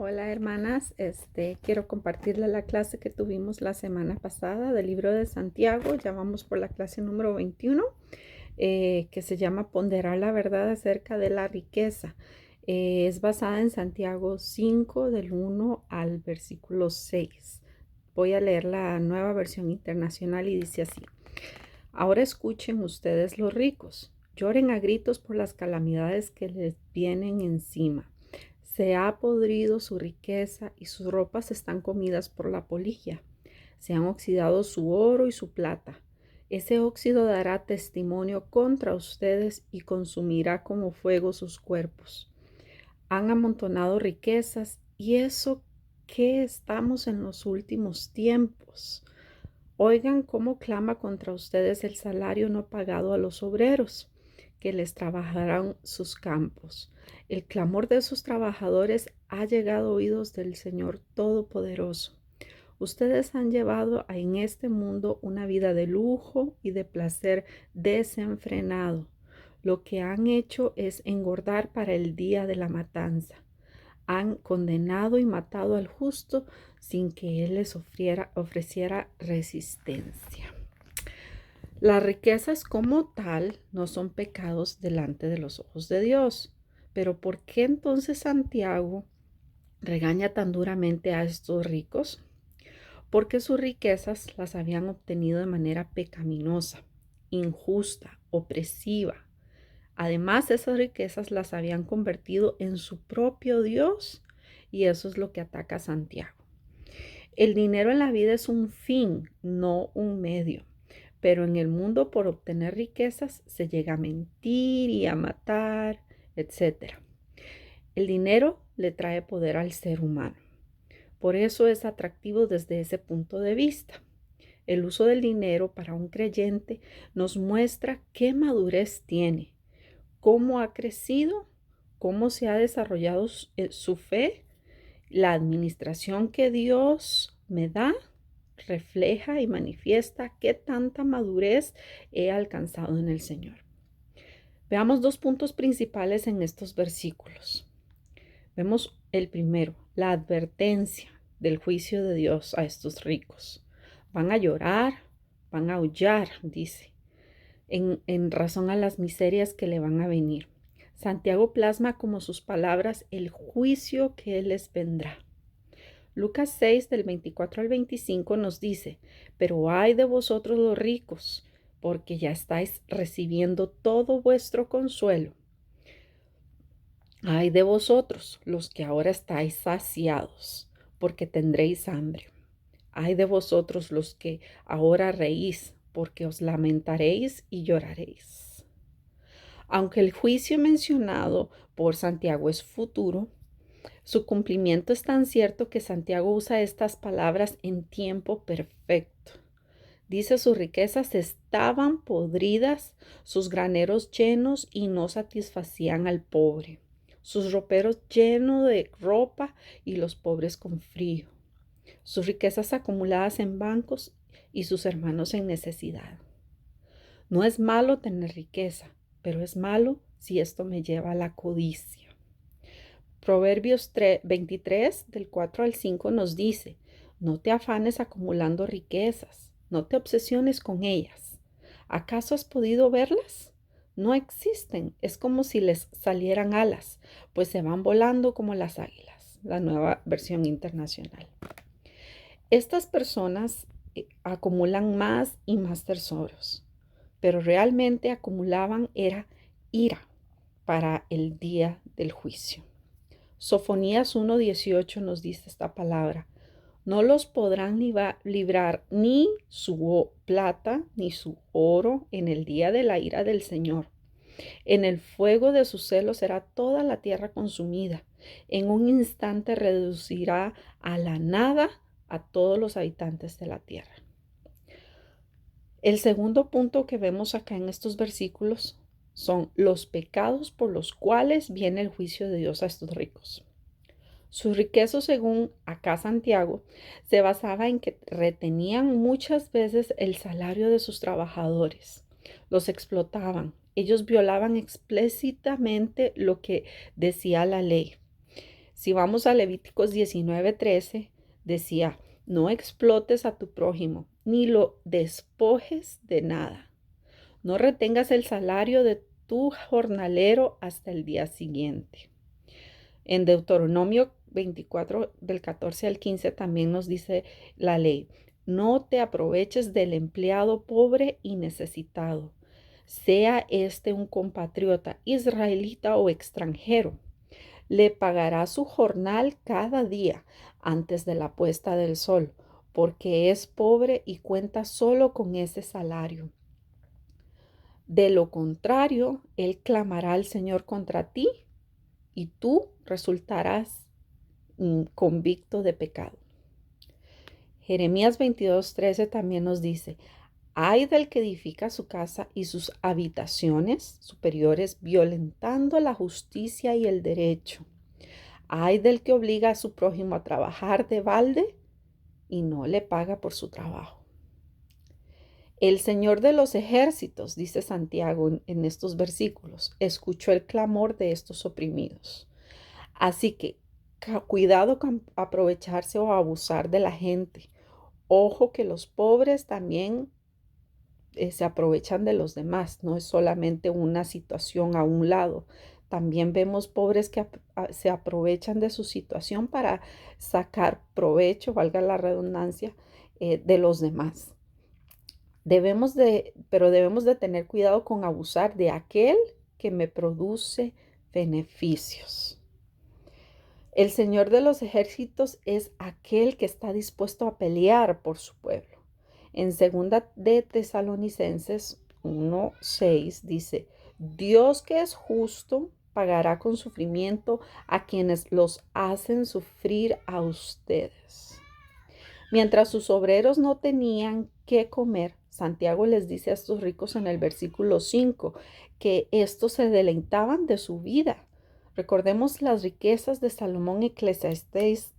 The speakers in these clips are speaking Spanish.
Hola hermanas, quiero compartirles la clase que tuvimos la semana pasada del libro de Santiago. Ya vamos por la clase número 21, que se llama Ponderar la verdad acerca de la riqueza. Es basada en Santiago 5 del 1 al versículo 6. Voy a leer la nueva versión internacional y dice así: Ahora escuchen ustedes los ricos, lloren a gritos por las calamidades que les vienen encima. Se ha podrido su riqueza y sus ropas están comidas por la polilla. Se han oxidado su oro y su plata. Ese óxido dará testimonio contra ustedes y consumirá como fuego sus cuerpos. Han amontonado riquezas y eso que estamos en los últimos tiempos. Oigan cómo clama contra ustedes el salario no pagado a los obreros, que les trabajarán sus campos. El clamor de sus trabajadores ha llegado a oídos del Señor Todopoderoso. Ustedes han llevado en este mundo una vida de lujo y de placer desenfrenado. Lo que han hecho es engordar para el día de la matanza. Han condenado y matado al justo sin que él les ofreciera resistencia. Las riquezas como tal no son pecados delante de los ojos de Dios. Pero ¿por qué entonces Santiago regaña tan duramente a estos ricos? Porque sus riquezas las habían obtenido de manera pecaminosa, injusta, opresiva. Además, esas riquezas las habían convertido en su propio Dios, y eso es lo que ataca a Santiago. El dinero en la vida es un fin, no un medio. Pero en el mundo, por obtener riquezas, se llega a mentir y a matar, etc. El dinero le trae poder al ser humano. Por eso es atractivo desde ese punto de vista. El uso del dinero para un creyente nos muestra qué madurez tiene, cómo ha crecido, cómo se ha desarrollado su fe. La administración que Dios me da refleja y manifiesta qué tanta madurez he alcanzado en el Señor. Veamos dos puntos principales en estos versículos. Vemos el primero, la advertencia del juicio de Dios a estos ricos. Van a llorar, van a aullar, dice, en razón a las miserias que le van a venir. Santiago plasma como sus palabras el juicio que les vendrá. Lucas 6 del 24 al 25 nos dice: pero ay de vosotros los ricos, porque ya estáis recibiendo todo vuestro consuelo. Ay de vosotros los que ahora estáis saciados, porque tendréis hambre. Ay de vosotros los que ahora reís, porque os lamentaréis y lloraréis. Aunque el juicio mencionado por Santiago es futuro, su cumplimiento es tan cierto que Santiago usa estas palabras en tiempo perfecto. Dice: sus riquezas estaban podridas, sus graneros llenos y no satisfacían al pobre, sus roperos llenos de ropa y los pobres con frío, sus riquezas acumuladas en bancos y sus hermanos en necesidad. No es malo tener riqueza, pero es malo si esto me lleva a la codicia. Proverbios 23, del 4 al 5 nos dice: no te afanes acumulando riquezas, no te obsesiones con ellas. ¿Acaso has podido verlas? No existen, es como si les salieran alas, pues se van volando como las águilas. La nueva versión internacional. Estas personas acumulan más y más tesoros, pero realmente acumulaban era ira para el día del juicio. Sofonías 1:18 nos dice esta palabra: no los podrán librar ni su plata ni su oro en el día de la ira del Señor. En el fuego de su celo será toda la tierra consumida. En un instante reducirá a la nada a todos los habitantes de la tierra. El segundo punto que vemos acá en estos versículos son los pecados por los cuales viene el juicio de Dios a estos ricos. Sus riquezas, según acá Santiago, se basaba en que retenían muchas veces el salario de sus trabajadores, los explotaban, ellos violaban explícitamente lo que decía la ley. Si vamos a Levíticos 19:13, decía, no explotes a tu prójimo, ni lo despojes de nada. No retengas el salario de tu jornalero hasta el día siguiente. En Deuteronomio 24, del 14 al 15, también nos dice la ley, no te aproveches del empleado pobre y necesitado, sea este un compatriota israelita o extranjero. Le pagará su jornal cada día antes de la puesta del sol, porque es pobre y cuenta solo con ese salario. De lo contrario, él clamará al Señor contra ti y tú resultarás convicto de pecado. Jeremías 22:13 también nos dice, ay del que edifica su casa y sus habitaciones superiores violentando la justicia y el derecho. Ay del que obliga a su prójimo a trabajar de balde y no le paga por su trabajo. El Señor de los ejércitos, dice Santiago en estos versículos, escuchó el clamor de estos oprimidos. Así que cuidado con aprovecharse o abusar de la gente. Ojo que los pobres también se aprovechan de los demás, no es solamente una situación a un lado. También vemos pobres que se aprovechan de su situación para sacar provecho, valga la redundancia, de los demás. Pero debemos de tener cuidado con abusar de aquel que me produce beneficios. El Señor de los ejércitos es aquel que está dispuesto a pelear por su pueblo. En segunda de Tesalonicenses 1:6 dice, Dios que es justo pagará con sufrimiento a quienes los hacen sufrir a ustedes. Mientras sus obreros no tenían qué comer, Santiago les dice a estos ricos en el versículo 5 que estos se deleitaban de su vida. Recordemos las riquezas de Salomón, Eclesiastés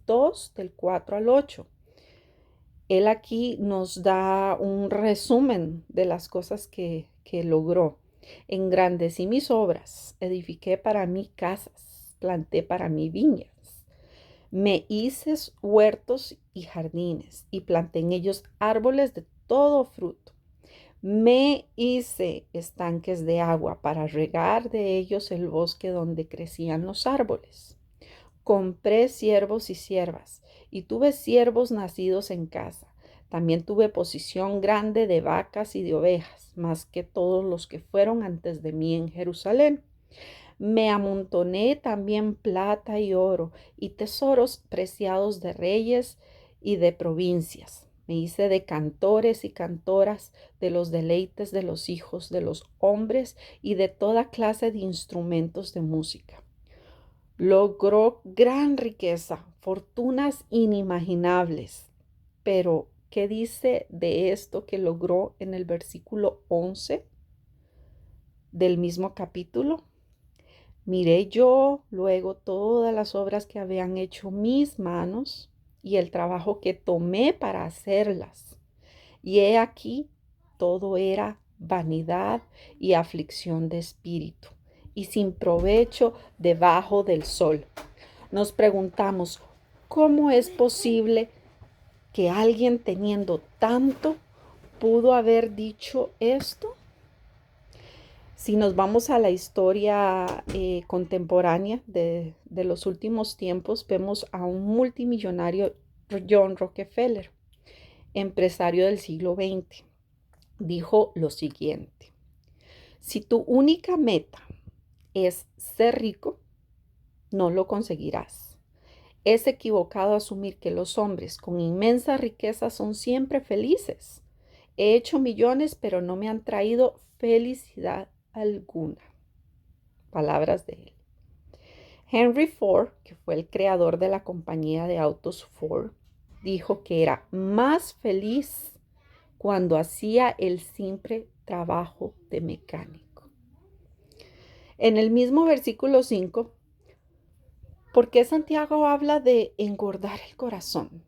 2, del 4 al 8. Él aquí nos da un resumen de las cosas que logró. Engrandecí mis obras, edifiqué para mí casas, planté para mí viñas. Me hice huertos y jardines y planté en ellos árboles de todo fruto. Me hice estanques de agua para regar de ellos el bosque donde crecían los árboles. Compré siervos y siervas y tuve siervos nacidos en casa. También tuve posesión grande de vacas y de ovejas, más que todos los que fueron antes de mí en Jerusalén. Me amontoné también plata y oro y tesoros preciados de reyes y de provincias. Me hice de cantores y cantoras, de los deleites de los hijos de los hombres y de toda clase de instrumentos de música. Logró gran riqueza, fortunas inimaginables. Pero, ¿qué dice de esto que logró en el versículo 11 del mismo capítulo? Miré yo luego todas las obras que habían hecho mis manos y el trabajo que tomé para hacerlas. Y he aquí, todo era vanidad y aflicción de espíritu, y sin provecho debajo del sol. Nos preguntamos, ¿cómo es posible que alguien teniendo tanto pudo haber dicho esto? Si nos vamos a la historia contemporánea de los últimos tiempos, vemos a un multimillonario, John Rockefeller, empresario del siglo XX. Dijo lo siguiente: si tu única meta es ser rico, no lo conseguirás. Es equivocado asumir que los hombres con inmensa riqueza son siempre felices. He hecho millones, pero no me han traído felicidad alguna. Palabras de él. Henry Ford, que fue el creador de la compañía de autos Ford, dijo que era más feliz cuando hacía el simple trabajo de mecánico. En el mismo versículo 5, ¿por qué Santiago habla de engordar el corazón?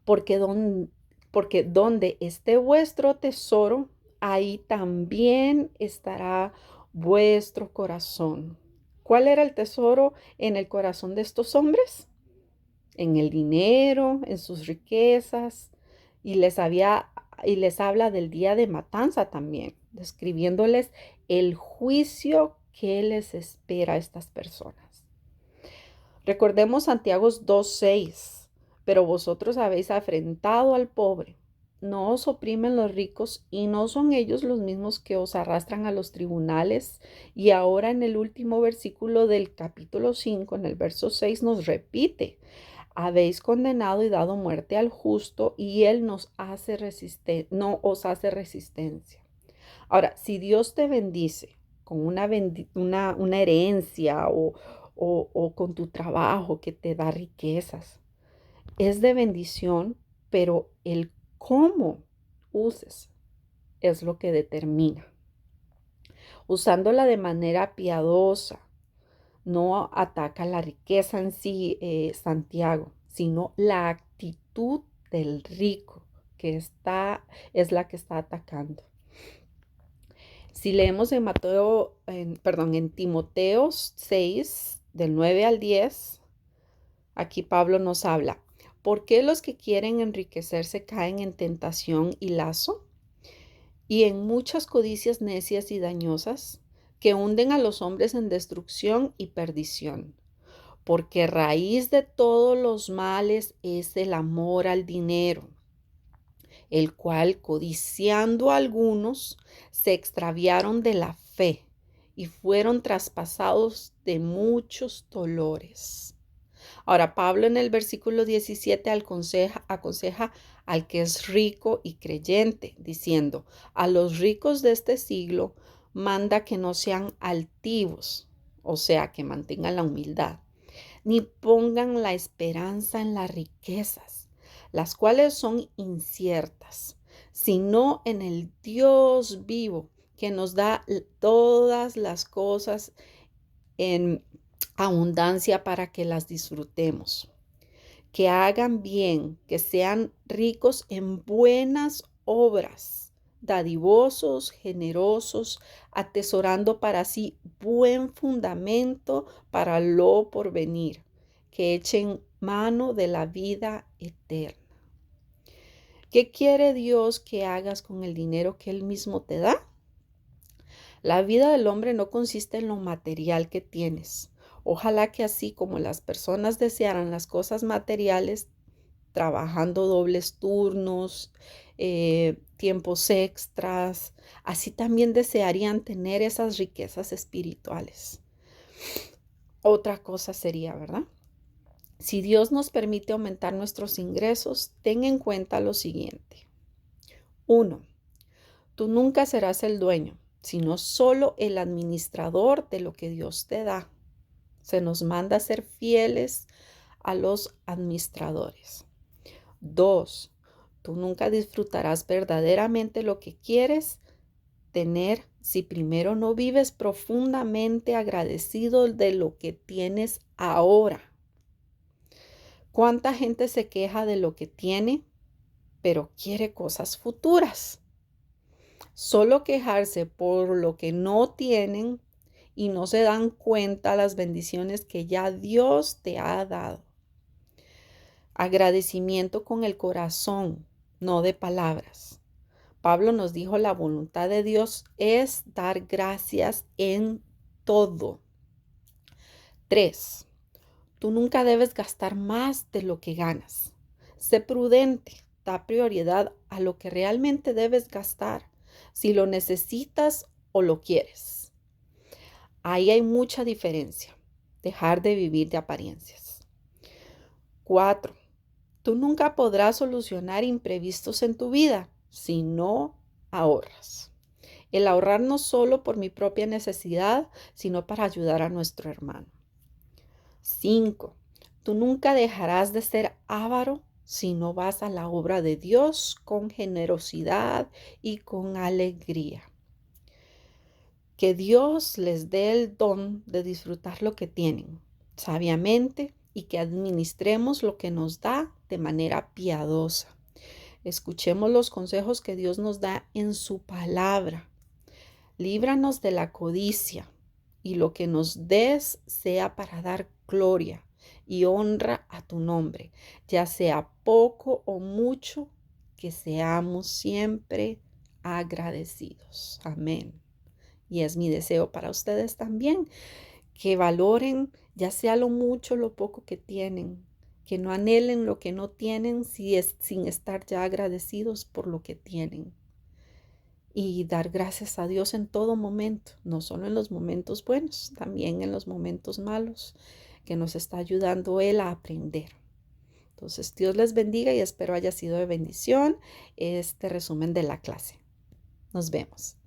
Porque donde esté vuestro tesoro, ahí también estará vuestro corazón. ¿Cuál era el tesoro en el corazón de estos hombres? En el dinero, en sus riquezas, y y les habla del día de matanza también, describiéndoles el juicio que les espera a estas personas. Recordemos Santiago 2:6, pero vosotros habéis afrentado al pobre, no os oprimen los ricos y no son ellos los mismos que os arrastran a los tribunales. Y ahora en el último versículo del capítulo 5, en el verso 6, nos repite, habéis condenado y dado muerte al justo y él no os hace resistencia. Ahora, si Dios te bendice con una herencia o con tu trabajo que te da riquezas, es de bendición, pero el cómo uses es lo que determina. Usándola de manera piadosa, no ataca la riqueza en sí, Santiago, sino la actitud del rico es la que está atacando. Si leemos en Timoteo 6, del 9 al 10, aquí Pablo nos habla. ¿Por qué los que quieren enriquecerse caen en tentación y lazo? Y en muchas codicias necias y dañosas que hunden a los hombres en destrucción y perdición. Porque raíz de todos los males es el amor al dinero, el cual, codiciando a algunos, se extraviaron de la fe y fueron traspasados de muchos dolores. Ahora, Pablo en el versículo 17 aconseja al que es rico y creyente, diciendo, a los ricos de este siglo manda que no sean altivos, o sea, que mantengan la humildad, ni pongan la esperanza en las riquezas, las cuales son inciertas, sino en el Dios vivo, que nos da todas las cosas en abundancia para que las disfrutemos. Que hagan bien, que sean ricos en buenas obras, dadivosos, generosos, atesorando para sí buen fundamento para lo porvenir, que echen mano de la vida eterna. ¿Qué quiere Dios que hagas con el dinero que Él mismo te da? La vida del hombre no consiste en lo material que tienes. Ojalá que así como las personas desearan las cosas materiales, trabajando dobles turnos, tiempos extras, así también desearían tener esas riquezas espirituales. Otra cosa sería, ¿verdad? Si Dios nos permite aumentar nuestros ingresos, ten en cuenta lo siguiente. 1. Tú nunca serás el dueño, sino solo el administrador de lo que Dios te da. Se nos manda a ser fieles a los administradores. 2. Tú nunca disfrutarás verdaderamente lo que quieres tener si primero no vives profundamente agradecido de lo que tienes ahora. ¿Cuánta gente se queja de lo que tiene, pero quiere cosas futuras? Solo quejarse por lo que no tienen y no se dan cuenta las bendiciones que ya Dios te ha dado. Agradecimiento con el corazón, no de palabras. Pablo nos dijo, la voluntad de Dios es dar gracias en todo. 3. Tú nunca debes gastar más de lo que ganas. Sé prudente, da prioridad a lo que realmente debes gastar, si lo necesitas o lo quieres. Ahí hay mucha diferencia. Dejar de vivir de apariencias. 4. Tú nunca podrás solucionar imprevistos en tu vida si no ahorras. El ahorrar no solo por mi propia necesidad, sino para ayudar a nuestro hermano. 5. Tú nunca dejarás de ser avaro si no vas a la obra de Dios con generosidad y con alegría. Que Dios les dé el don de disfrutar lo que tienen sabiamente y que administremos lo que nos da de manera piadosa. Escuchemos los consejos que Dios nos da en su palabra. Líbranos de la codicia. y lo que nos des sea para dar gloria y honra a tu nombre, ya sea poco o mucho, que seamos siempre agradecidos. Amén. Y es mi deseo para ustedes también, que valoren ya sea lo mucho o lo poco que tienen, que no anhelen lo que no tienen sin estar ya agradecidos por lo que tienen. Y dar gracias a Dios en todo momento, no solo en los momentos buenos, también en los momentos malos, que nos está ayudando Él a aprender. Entonces, Dios les bendiga y espero haya sido de bendición este resumen de la clase. Nos vemos.